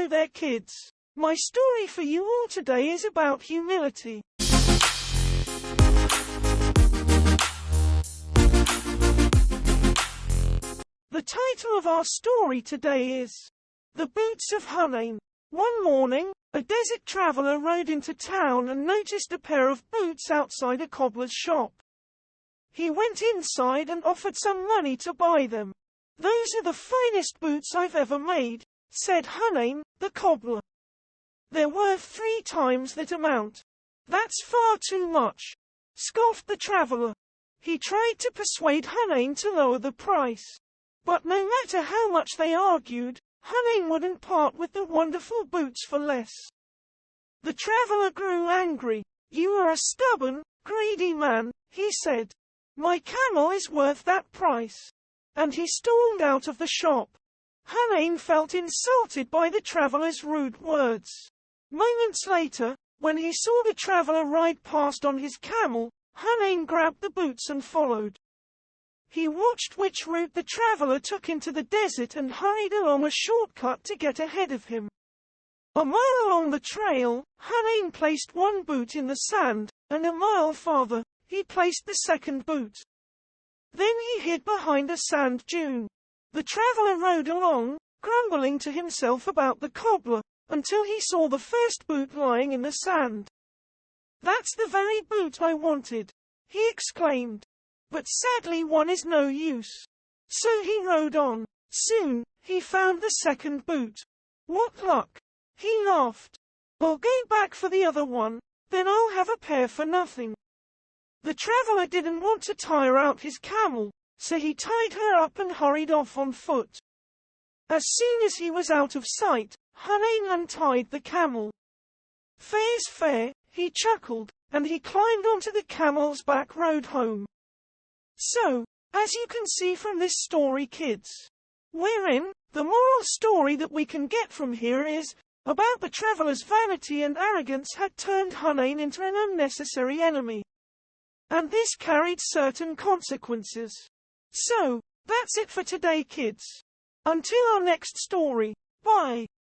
Hello there, kids. My story for you all today is about humility. The title of our story today is The Boots of Hunain. One morning, a desert traveler rode into town and noticed a pair of boots outside a cobbler's shop. He went inside and offered some money to buy them. "Those are the finest boots I've ever made," said Hunain, the cobbler. "They're worth 3 times that amount." "That's far too much," scoffed the traveler. He tried to persuade Hunain to lower the price. But no matter how much they argued, Hunain wouldn't part with the wonderful boots for less. The traveler grew angry. "You are a stubborn, greedy man," he said. "My camel is worth that price." And he stormed out of the shop. Hunain felt insulted by the traveler's rude words. Moments later, when he saw the traveler ride past on his camel, Hunain grabbed the boots and followed. He watched which route the traveler took into the desert and hurried along a shortcut to get ahead of him. A mile along the trail, Hunain placed one boot in the sand, and a mile farther, he placed the second boot. Then he hid behind a sand dune. The traveler rode along, grumbling to himself about the cobbler, until he saw the first boot lying in the sand. "That's the very boot I wanted," he exclaimed. "But sadly one is no use." So he rode on. Soon, he found the second boot. "What luck!" he laughed. "I'll go back for the other one, then I'll have a pair for nothing." The traveler didn't want to tire out his camel, so he tied her up and hurried off on foot. As soon as he was out of sight, Hunain untied the camel. "Fair's fair," he chuckled, and he climbed onto the camel's back rode home. So, as you can see from this story, kids, the moral story that we can get from here is, about the traveler's vanity and arrogance had turned Hunain into an unnecessary enemy. And this carried certain consequences. So, that's it for today, kids. Until our next story, bye.